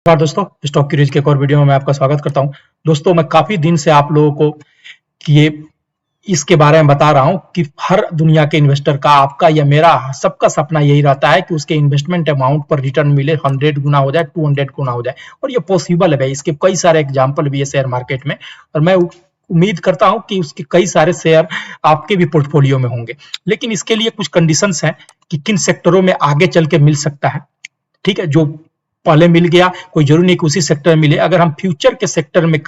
नमस्कार दोस्तों, stock curies के एक और वीडियो में मैं आपका स्वागत करता हूं। दोस्तों, मैं काफी दिन से आप लोगों को ये इसके बारे में बता रहा हूं कि हर दुनिया के इन्वेस्टर का, आपका या मेरा, सबका सपना यही रहता है कि उसके इन्वेस्टमेंट अमाउंट पर रिटर्न मिले, 100 गुना हो जाए, 200 गुना हो जाए। और ये पॉसिबल है। इसके कई सारे एग्जाम्पल भी है शेयर मार्केट में, और मैं उम्मीद करता हूं कि उसके कई सारे शेयर आपके भी पोर्टफोलियो में होंगे। लेकिन इसके लिए कुछ कंडीशंस हैं कि किन सेक्टरों में आगे चल के मिल सकता है। ठीक है, जो पहले मिल गया कोई जरूरी नहीं कि उसी सेक्टर में मिले। अगर हम फ्यूचर के सेक्टर में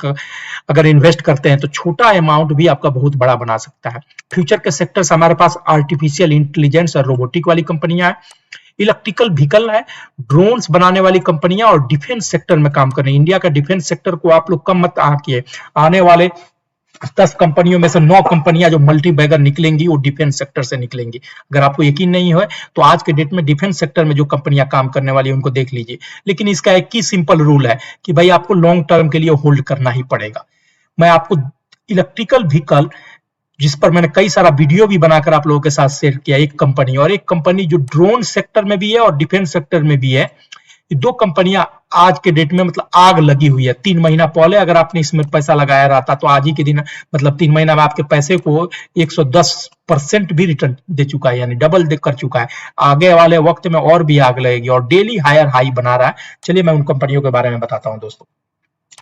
अगर इन्वेस्ट करते हैं तो छोटा अमाउंट भी आपका बहुत बड़ा बना सकता है। फ्यूचर के सेक्टर से हमारे पास आर्टिफिशियल इंटेलिजेंस और रोबोटिक वाली कंपनियां हैं, इलेक्ट्रिकल व्हीकल है, ड्रोन्स बनाने वाली कंपनियां और डिफेंस सेक्टर में काम कर रही है। इंडिया का डिफेंस सेक्टर को आप लोग कम मत आंकिए। आने वाले 10 कंपनियों में से 9 कंपनियां जो मल्टी बैगर निकलेंगी वो डिफेंस सेक्टर से निकलेंगी। अगर आपको यकीन नहीं है तो आज के डेट में डिफेंस सेक्टर में जो कंपनियां काम करने वाली है उनको देख लीजिए। लेकिन इसका एक ही सिंपल रूल है कि भाई आपको लॉन्ग टर्म के लिए होल्ड करना ही पड़ेगा। मैं आपको इलेक्ट्रिकल व्हीकल, जिस पर मैंने कई सारा वीडियो भी बनाकर आप लोगों के साथ शेयर किया, एक कंपनी और एक कंपनी जो ड्रोन सेक्टर में भी है और डिफेंस सेक्टर में भी है, ये दो कंपनियां आज के डेट में मतलब आग लगी हुई है। 3 महीना पहले अगर आपने इसमें पैसा लगाया रहता तो आज ही के दिन मतलब 3 महीना में आपके पैसे को 110% भी रिटर्न दे चुका है, यानी डबल कर चुका है। आगे वाले वक्त में और भी आग लगेगी और डेली हायर हाई बना रहा है। चलिए मैं उन कंपनियों के बारे में बताता हूं दोस्तों।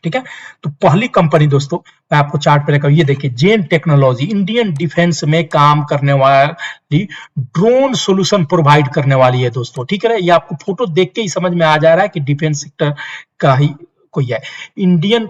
ठीक है, तो पहली कंपनी दोस्तों मैं आपको चार्ट पे रखा हूं, ये देखिए, जेन टेक्नोलॉजी, इंडियन डिफेंस में काम करने वाली ड्रोन सॉल्यूशन प्रोवाइड करने वाली है दोस्तों। ठीक है, ये आपको फोटो देख के ही समझ में आ जा रहा है कि डिफेंस सेक्टर का ही कोई है। इंडियन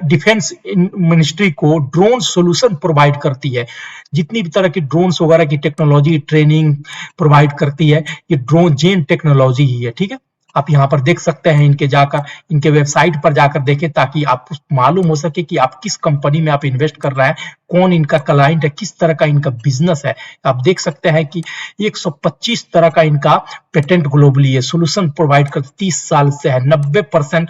डिफेंस मिनिस्ट्री को ड्रोन सॉल्यूशन प्रोवाइड करती है। जितनी भी तरह की ड्रोन्स वगैरह की टेक्नोलॉजी ट्रेनिंग प्रोवाइड करती है, ये ड्रोन जेन टेक्नोलॉजी ही है। ठीक है, आप यहाँ पर देख सकते हैं, इनके वेबसाइट पर जाकर देखें ताकि आपको मालूम हो सके कि आप किस कंपनी में आप इन्वेस्ट कर रहे हैं, कौन इनका क्लाइंट है, किस तरह का इनका बिजनेस है। आप देख सकते हैं कि 125 तरह का इनका पेटेंट ग्लोबली है। सोल्यूशन प्रोवाइड कर 30 साल से है, 90%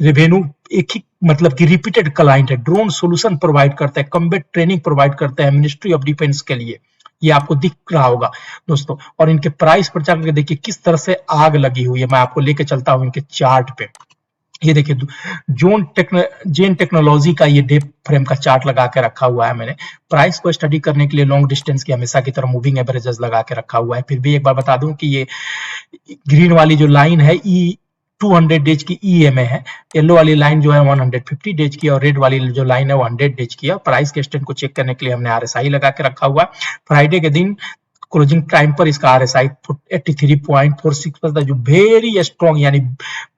रेवेन्यू एक ही मतलब कि रिपीटेड क्लाइंट है। ड्रोन सोल्यूशन प्रोवाइड करता है, कम्बैट ट्रेनिंग प्रोवाइड करता है मिनिस्ट्री ऑफ डिफेंस के लिए। ये आपको दिख रहा होगा दोस्तों। और इनके प्राइस पर जाकर देखिए किस तरह से आग लगी हुई है। मैं आपको लेके चलता हूं इनके चार्ट पे। ये देखिए, जेन टेक्नोलॉजी का ये डे फ्रेम का चार्ट लगा के रखा हुआ है मैंने। प्राइस को स्टडी करने के लिए लॉन्ग डिस्टेंस की हमेशा की तरह मूविंग एवरेजेस लगा के रखा हुआ है। फिर भी एक बार बता दूं कि ये ग्रीन वाली जो लाइन है 200 डेज की ईएमए है, येलो वाली लाइन जो है 150 डेज की, और रेड वाली जो लाइन है वो 100 डेज की है। प्राइस के स्टैंड को चेक करने के लिए हमने आरएसआई लगा के रखा हुआ है। फ्राइडे के दिन क्लोजिंग टाइम पर इसका आरएसआई 83.46 था, जो वेरी स्ट्रॉन्ग, यानी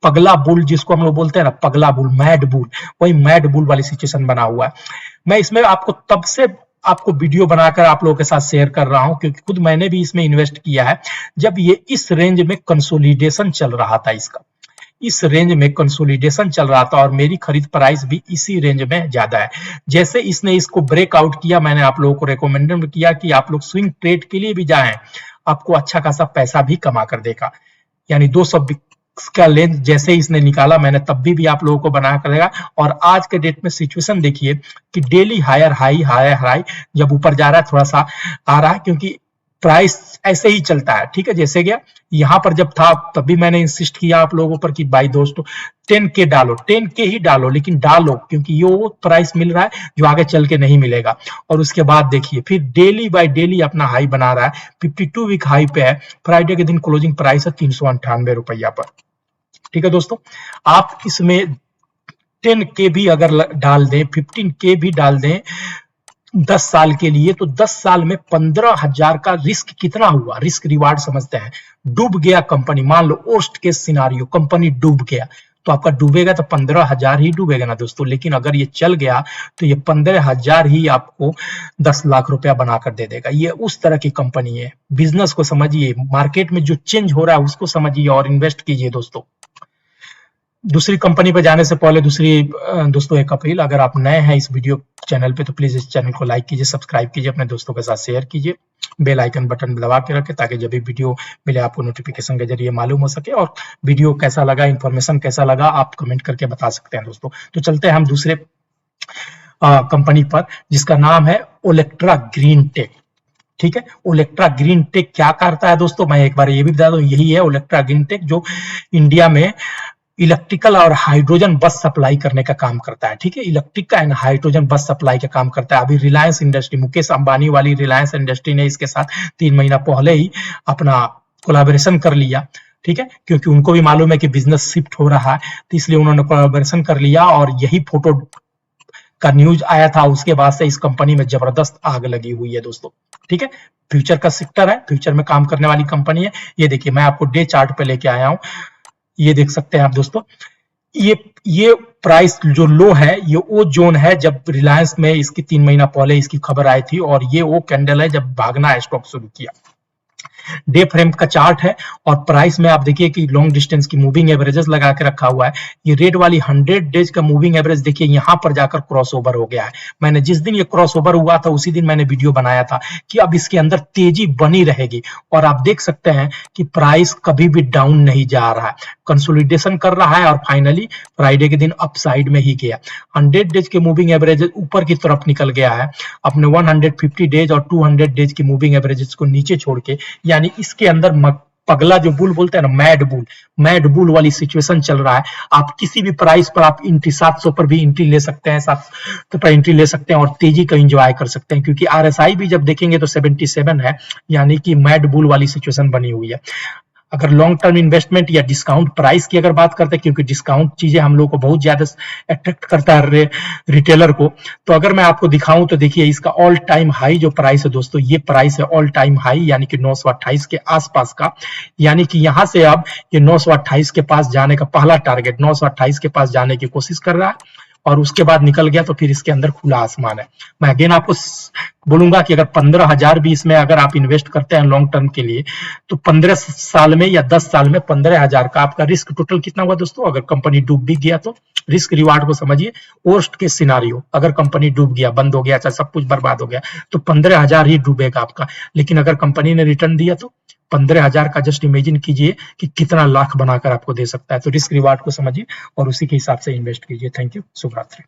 पगला बुल जिसको हम लोग बोलते हैं ना, पगला बुल, मैड बुल, वही मैड बुल वाली सिचुएशन बना हुआ है। मैं इसमें आपको तब से आपको वीडियो बनाकर आप लोगों के साथ शेयर कर रहा हूं क्योंकि खुद मैंने भी इसमें इन्वेस्ट किया है जब ये इस रेंज में कंसोलिडेशन चल रहा था। इस रेंज में कंसोलिडेशन चल रहा था और मेरी खरीद प्राइस भी इसी रेंज में ज्यादा है। जैसे इसने इसको ब्रेकआउट किया, मैंने आप लोगों को रिकमेंड किया कि आप लोग स्विंग ट्रेड के लिए भी जाएं, आपको अच्छा खासा पैसा भी कमा कर देगा। यानी 200 का लेंथ जैसे इसने निकाला, मैंने तब भी आप लोगों को बना कर देगा। और आज के डेट में सिचुएशन देखिए कि डेली हायर हाई जब ऊपर जा रहा है, थोड़ा सा आ रहा है क्योंकि प्राइस ऐसे ही चलता है। ठीक है, जैसे गया यहां पर जब था तब भी मैंने इंसिस्ट किया आप लोगों पर कि भाई दोस्तों 10K डालो, 10K ही डालो, लेकिन डालो क्योंकि ये वो प्राइस मिल रहा है जो आगे चल के नहीं मिलेगा। और उसके बाद देखिए फिर डेली बाय डेली अपना हाई बना रहा है, 52 वीक हाई पे है। फ्राइडे के दिन क्लोजिंग प्राइस है 398 रुपया पर। ठीक है दोस्तों, आप इसमें 10K भी अगर डाल दें, 15K भी डाल दें 10 साल के लिए, तो 10 साल में 15,000 का रिस्क कितना हुआ? रिस्क रिवार्ड समझते हैं। डूब गया कंपनी, मान लो वर्स्ट केस सिनारियो, कंपनी डूब गया तो आपका डूबेगा तो 15,000 ही डूबेगा ना दोस्तों। लेकिन अगर ये चल गया तो ये 15,000 ही आपको 10 लाख रुपया बनाकर दे देगा। ये उस तरह की कंपनी है। बिजनेस को समझिए, मार्केट में जो चेंज हो रहा है उसको समझिए और इन्वेस्ट कीजिए दोस्तों। दूसरी कंपनी पे जाने से पहले दोस्तों एक अपील, अगर आप नए हैं इस वीडियो चैनल पे तो प्लीज इस चैनल को लाइक कीजिए, सब्सक्राइब कीजिए, अपने दोस्तों के साथ शेयर कीजिए, बेल आइकन बटन दबा के रखें ताकि जब भी वीडियो मिले आपको नोटिफिकेशन के जरिए मालूम हो सके। और वीडियो कैसा लगा, इन्फॉर्मेशन कैसा लगा, आप कमेंट करके बता सकते हैं दोस्तों। तो चलते हैं हम दूसरे कंपनी पर जिसका नाम है ओलेक्ट्रा ग्रीन टेक। ठीक है। ओलेक्ट्रा ग्रीन टेक क्या करता है दोस्तों, मैं एक बार ये भी बता दूं, यही है ओलेक्ट्रा ग्रीन टेक जो इंडिया में इलेक्ट्रिकल और हाइड्रोजन बस सप्लाई करने का काम करता है। ठीक है, इलेक्ट्रिक एंड हाइड्रोजन बस सप्लाई का काम करता है। अभी रिलायंस इंडस्ट्री, मुकेश अंबानी वाली रिलायंस इंडस्ट्री ने इसके साथ 3 महीना पहले ही अपना कोलैबोरेशन कर लिया। ठीक है, क्योंकि उनको भी मालूम है कि बिजनेस शिफ्ट हो रहा है, तो इसलिए उन्होंने कोलैबोरेशन कर लिया और यही फोटो का न्यूज आया था, उसके बाद से इस कंपनी में जबरदस्त आग लगी हुई है दोस्तों। ठीक है, फ्यूचर का सेक्टर है, फ्यूचर में काम करने वाली कंपनी है। ये देखिए, मैं आपको डे चार्ट पे लेके आया हूं, ये देख सकते हैं आप दोस्तों। ये प्राइस जो लो है, ये वो जोन है जब रिलायंस में इसकी 3 महीना पहले इसकी खबर आई थी, और ये वो कैंडल है जब भागना स्टॉक शुरू किया। डे फ्रेम का चार्ट है और प्राइस में आप देखिए कि लॉन्ग डिस्टेंस की मूविंग एवरेजेस लगा के रखा हुआ है। ये रेड वाली 100 डेज का मूविंग एवरेज देखिए यहां पर जाकर क्रॉसओवर हो गया है। मैंने जिस दिन ये क्रॉसओवर हुआ था उसी दिन मैंने वीडियो बनाया था कि अब इसके अंदर तेजी बनी रहेगी, और आप देख सकते हैं कि प्राइस कभी भी डाउन नहीं जा रहा है, कंसोलिडेशन कर रहा है और फाइनली फ्राइडे के दिन अपसाइड में ही गया। 100 डेज के मूविंग एवरेज ऊपर की तरफ निकल गया है, अपने 150 डेज और 200 डेज की मूविंग एवरेजेस को नीचे छोड़ के, यानी इसके अंदर पगला जो बुल बोलते हैं ना, मैड बुल वाली सिचुएशन चल रहा है। आप किसी भी प्राइस पर आप एंट्री 700 पर भी एंट्री ले सकते हैं, 700 पर एंट्री ले सकते हैं और तेजी का एंजॉय कर सकते हैं, क्योंकि आरएसआई भी जब देखेंगे तो 77 है, यानी कि मैड बुल वाली सिचुएशन बनी हुई है। अगर लॉन्ग टर्म इन्वेस्टमेंट या डिस्काउंट प्राइस की अगर बात करते हैं, क्योंकि डिस्काउंट चीजें हम लोग को बहुत ज्यादा अट्रैक्ट करता है रिटेलर को, तो अगर मैं आपको दिखाऊं तो देखिए इसका ऑल टाइम हाई जो प्राइस है दोस्तों, ये प्राइस है ऑल टाइम हाई, यानी कि 928 के आसपास का। यानी कि यहां से अब ये 928 के पास जाने का पहला टारगेट, 928 के पास जाने की कोशिश कर रहा है, और उसके बाद निकल गया तो फिर इसके अंदर खुला आसमान है। मैं अगेन आपको बोलूंगा कि अगर 15,000 भी इसमें अगर आप इन्वेस्ट करते हैं लॉन्ग टर्म के लिए, तो 15 साल में या 10 साल में 15,000 का आपका रिस्क टोटल कितना हुआ दोस्तों। अगर कंपनी डूब भी गया तो रिस्क रिवार्ड को समझिए, वर्स्ट के सिनारियो, अगर कंपनी डूब गया, बंद हो गया, चाहे सब कुछ बर्बाद हो गया, तो 15,000 ही डूबेगा आपका। लेकिन अगर कंपनी ने रिटर्न दिया तो 15,000 का जस्ट इमेजिन कीजिए कि कितना लाख बनाकर आपको दे सकता है। तो रिस्क रिवार्ड को समझिए और उसी के हिसाब से इन्वेस्ट कीजिए। थैंक यू, शुभ रात्रि।